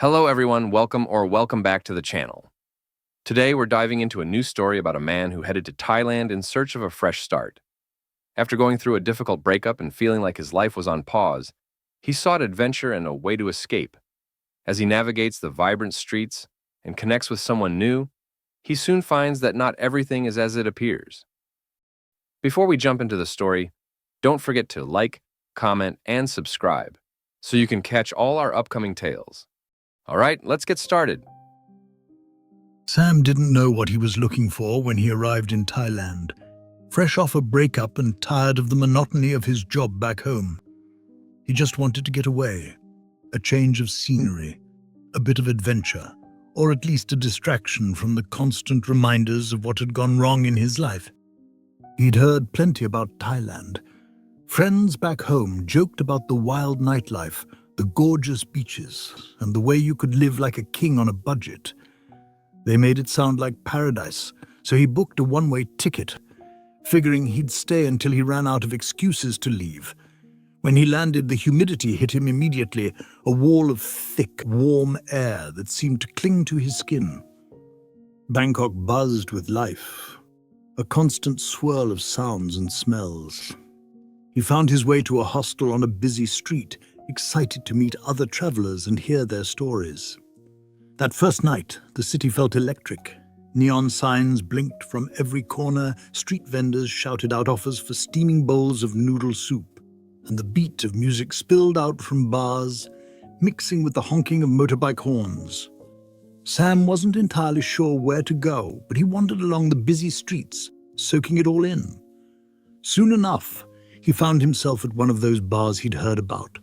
Hello everyone, welcome back to the channel. Today we're diving into a new story about a man who headed to Thailand in search of a fresh start. After going through a difficult breakup and feeling like his life was on pause, he sought adventure and a way to escape. As he navigates the vibrant streets and connects with someone new, he soon finds that not everything is as it appears. Before we jump into the story, don't forget to like, comment, and subscribe so you can catch all our upcoming tales. All right, let's get started. Sam didn't know what he was looking for when he arrived in Thailand, fresh off a breakup and tired of the monotony of his job back home. He just wanted to get away, a change of scenery, a bit of adventure, or at least a distraction from the constant reminders of what had gone wrong in his life. He'd heard plenty about Thailand. Friends back home joked about the wild nightlife, the gorgeous beaches, and the way you could live like a king on a budget. They made it sound like paradise, so he booked a one-way ticket, figuring he'd stay until he ran out of excuses to leave. When he landed, the humidity hit him immediately, a wall of thick, warm air that seemed to cling to his skin. Bangkok buzzed with life, a constant swirl of sounds and smells. He found his way to a hostel on a busy street, excited to meet other travelers and hear their stories. That first night, the city felt electric. Neon signs blinked from every corner, street vendors shouted out offers for steaming bowls of noodle soup, and the beat of music spilled out from bars, mixing with the honking of motorbike horns. Sam wasn't entirely sure where to go, but he wandered along the busy streets, soaking it all in. Soon enough, he found himself at one of those bars he'd heard about.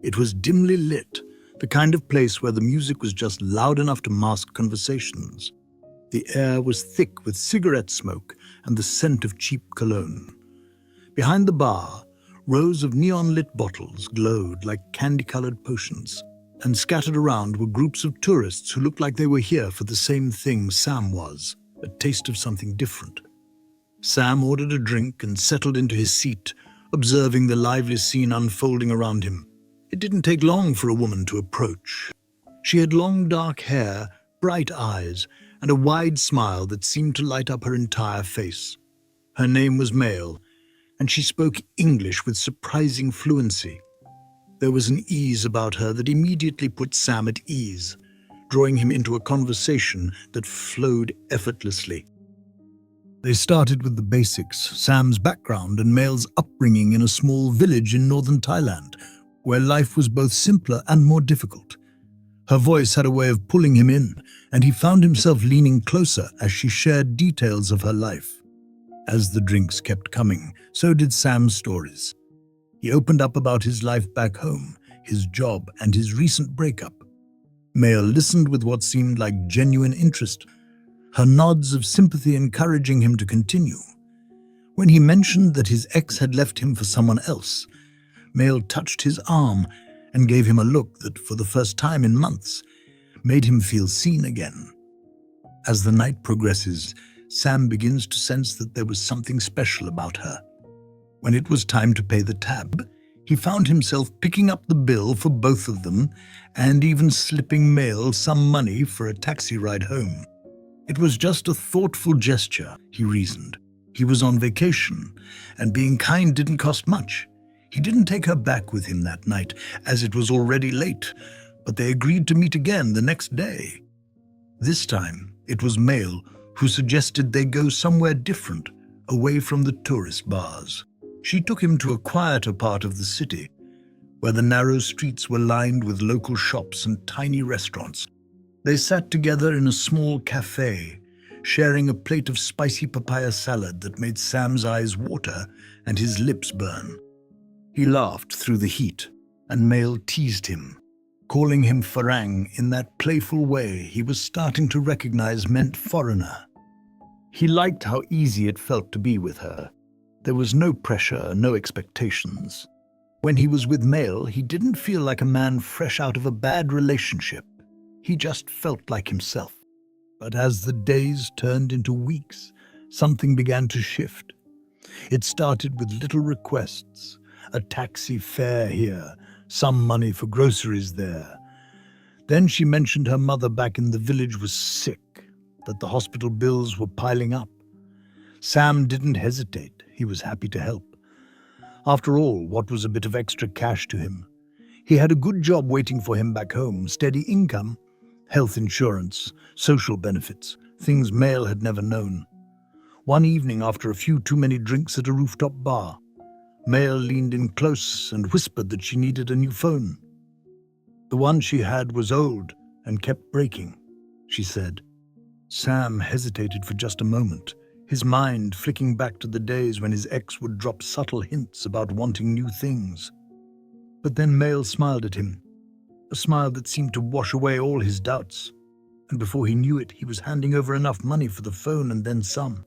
It was dimly lit, the kind of place where the music was just loud enough to mask conversations. The air was thick with cigarette smoke and the scent of cheap cologne. Behind the bar, rows of neon-lit bottles glowed like candy-colored potions, and scattered around were groups of tourists who looked like they were here for the same thing Sam was, a taste of something different. Sam ordered a drink and settled into his seat, observing the lively scene unfolding around him. It didn't take long for a woman to approach. She had long dark hair, bright eyes, and a wide smile that seemed to light up her entire face. Her name was Malee, and she spoke English with surprising fluency. There was an ease about her that immediately put Sam at ease, drawing him into a conversation that flowed effortlessly. They started with the basics, Sam's background and Male's upbringing in a small village in northern Thailand, where life was both simpler and more difficult. Her voice had a way of pulling him in, and he found himself leaning closer as she shared details of her life. As the drinks kept coming, so did Sam's stories. He opened up about his life back home, his job, and his recent breakup. Malee listened with what seemed like genuine interest, her nods of sympathy encouraging him to continue. When he mentioned that his ex had left him for someone else, Malee touched his arm and gave him a look that, for the first time in months, made him feel seen again. As the night progresses, Sam begins to sense that there was something special about her. When it was time to pay the tab, he found himself picking up the bill for both of them and even slipping Malee some money for a taxi ride home. It was just a thoughtful gesture, he reasoned. He was on vacation, and being kind didn't cost much. He didn't take her back with him that night, as it was already late, but they agreed to meet again the next day. This time, it was Malee who suggested they go somewhere different, away from the tourist bars. She took him to a quieter part of the city, where the narrow streets were lined with local shops and tiny restaurants. They sat together in a small cafe, sharing a plate of spicy papaya salad that made Sam's eyes water and his lips burn. He laughed through the heat, and Malee teased him, calling him Farang in that playful way he was starting to recognize meant foreigner. He liked how easy it felt to be with her. There was no pressure, no expectations. When he was with Malee, he didn't feel like a man fresh out of a bad relationship. He just felt like himself. But as the days turned into weeks, something began to shift. It started with little requests, a taxi fare here, some money for groceries there. Then she mentioned her mother back in the village was sick, that the hospital bills were piling up. Sam didn't hesitate. He was happy to help. After all, what was a bit of extra cash to him? He had a good job waiting for him back home, steady income, health insurance, social benefits, things Mail had never known. One evening, after a few too many drinks at a rooftop bar, Mail leaned in close and whispered that she needed a new phone. The one she had was old and kept breaking, she said. Sam hesitated for just a moment, his mind flicking back to the days when his ex would drop subtle hints about wanting new things. But then Mail smiled at him, a smile that seemed to wash away all his doubts. And before he knew it, he was handing over enough money for the phone and then some.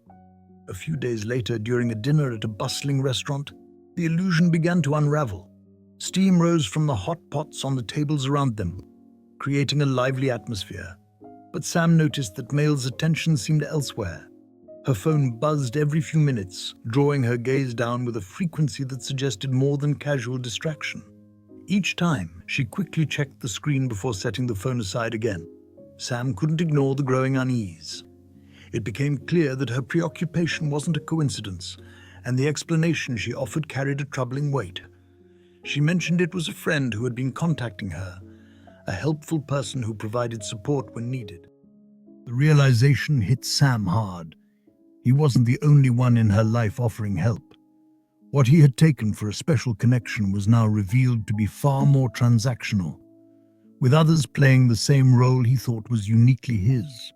A few days later, during a dinner at a bustling restaurant, the illusion began to unravel. Steam rose from the hot pots on the tables around them, creating a lively atmosphere. But Sam noticed that Mail's attention seemed elsewhere. Her phone buzzed every few minutes, drawing her gaze down with a frequency that suggested more than casual distraction. Each time, she quickly checked the screen before setting the phone aside again. Sam couldn't ignore the growing unease. It became clear that her preoccupation wasn't a coincidence, and the explanation she offered carried a troubling weight. She mentioned it was a friend who had been contacting her, a helpful person who provided support when needed. The realization hit Sam hard. He wasn't the only one in her life offering help. What he had taken for a special connection was now revealed to be far more transactional, with others playing the same role he thought was uniquely his.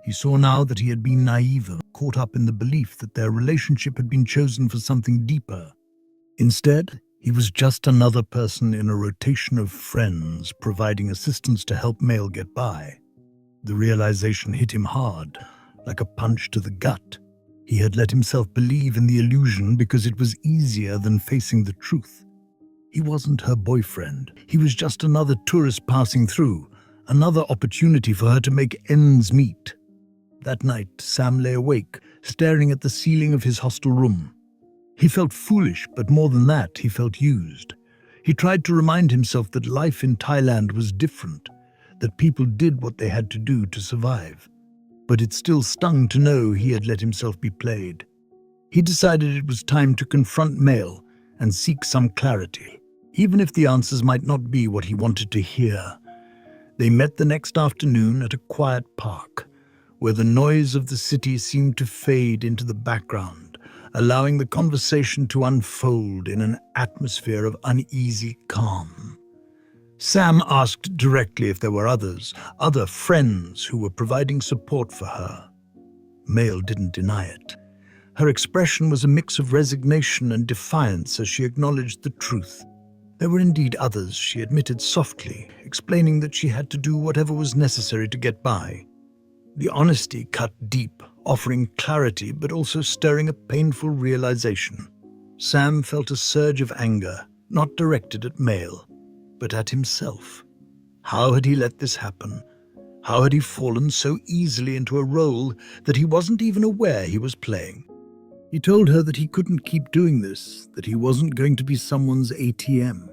He saw now that he had been naive, caught up in the belief that their relationship had been chosen for something deeper. Instead, he was just another person in a rotation of friends providing assistance to help Mail get by. The realization hit him hard, like a punch to the gut. He had let himself believe in the illusion because it was easier than facing the truth. He wasn't her boyfriend. He was just another tourist passing through, another opportunity for her to make ends meet. That night, Sam lay awake, staring at the ceiling of his hostel room. He felt foolish, but more than that, he felt used. He tried to remind himself that life in Thailand was different, that people did what they had to do to survive. But it still stung to know he had let himself be played. He decided it was time to confront Mail and seek some clarity, even if the answers might not be what he wanted to hear. They met the next afternoon at a quiet park, where the noise of the city seemed to fade into the background, allowing the conversation to unfold in an atmosphere of uneasy calm. Sam asked directly if there were others, other friends who were providing support for her. Mail didn't deny it. Her expression was a mix of resignation and defiance as she acknowledged the truth. There were indeed others, she admitted softly, explaining that she had to do whatever was necessary to get by. The honesty cut deep, offering clarity but also stirring a painful realization. Sam felt a surge of anger, not directed at Mail, but at himself. How had he let this happen? How had he fallen so easily into a role that he wasn't even aware he was playing? He told her that he couldn't keep doing this, that he wasn't going to be someone's ATM.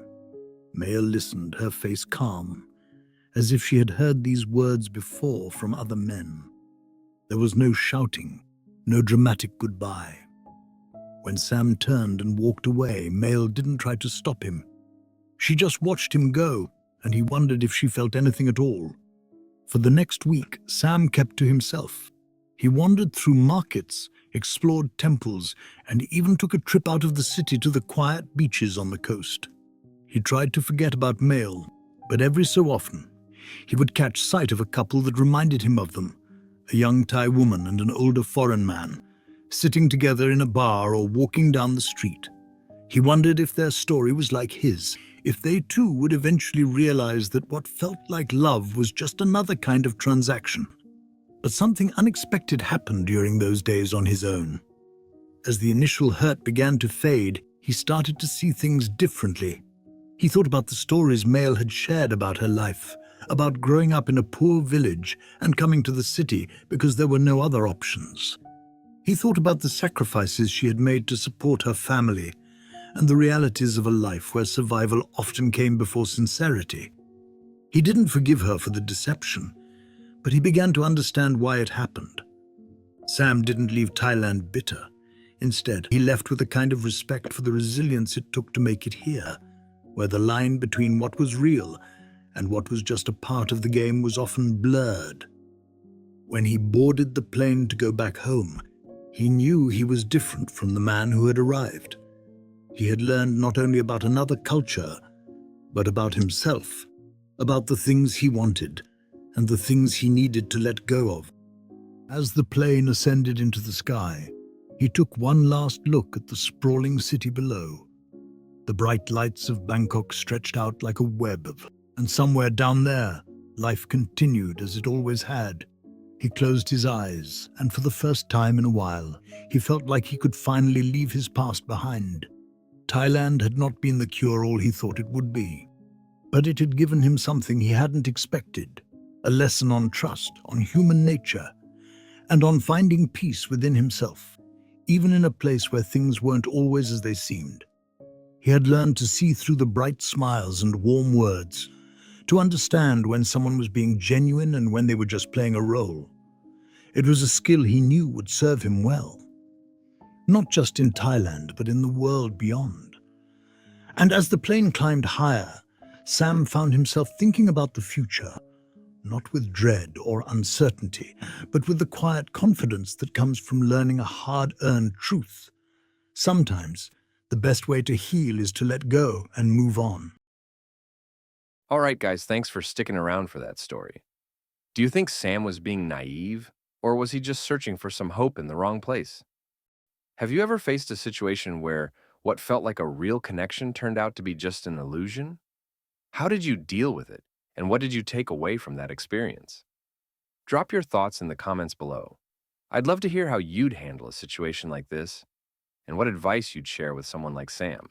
Mail listened, her face calm, as if she had heard these words before from other men. There was no shouting, no dramatic goodbye. When Sam turned and walked away, Mail didn't try to stop him. She just watched him go, and he wondered if she felt anything at all. For the next week, Sam kept to himself. He wandered through markets, explored temples, and even took a trip out of the city to the quiet beaches on the coast. He tried to forget about Mail, but every so often, he would catch sight of a couple that reminded him of them, a young Thai woman and an older foreign man, sitting together in a bar or walking down the street. He wondered if their story was like his, if they too would eventually realize that what felt like love was just another kind of transaction. But something unexpected happened during those days on his own. As the initial hurt began to fade, he started to see things differently. He thought about the stories Mail had shared about her life, about growing up in a poor village and coming to the city because there were no other options. He thought about the sacrifices she had made to support her family, and the realities of a life where survival often came before sincerity. He didn't forgive her for the deception, but he began to understand why it happened. Sam didn't leave Thailand bitter. Instead, he left with a kind of respect for the resilience it took to make it here, where the line between what was real and what was just a part of the game was often blurred. When he boarded the plane to go back home, he knew he was different from the man who had arrived. He had learned not only about another culture, but about himself, about the things he wanted and the things he needed to let go of. As the plane ascended into the sky, he took one last look at the sprawling city below. The bright lights of Bangkok stretched out like a web, and somewhere down there, life continued as it always had. He closed his eyes, and for the first time in a while, he felt like he could finally leave his past behind. Thailand had not been the cure-all he thought it would be, but it had given him something he hadn't expected, a lesson on trust, on human nature, and on finding peace within himself, even in a place where things weren't always as they seemed. He had learned to see through the bright smiles and warm words, to understand when someone was being genuine and when they were just playing a role. It was a skill he knew would serve him well, not just in Thailand, but in the world beyond. And as the plane climbed higher, Sam found himself thinking about the future, not with dread or uncertainty, but with the quiet confidence that comes from learning a hard-earned truth. Sometimes, the best way to heal is to let go and move on. All right, guys, thanks for sticking around for that story. Do you think Sam was being naive, or was he just searching for some hope in the wrong place? Have you ever faced a situation where what felt like a real connection turned out to be just an illusion? How did you deal with it, and what did you take away from that experience? Drop your thoughts in the comments below. I'd love to hear how you'd handle a situation like this, and what advice you'd share with someone like Sam.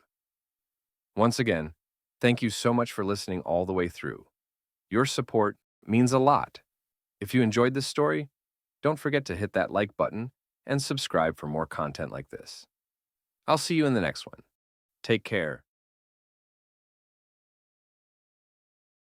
Once again, thank you so much for listening all the way through. Your support means a lot. If you enjoyed this story, don't forget to hit that like button and subscribe for more content like this. I'll see you in the next one. Take care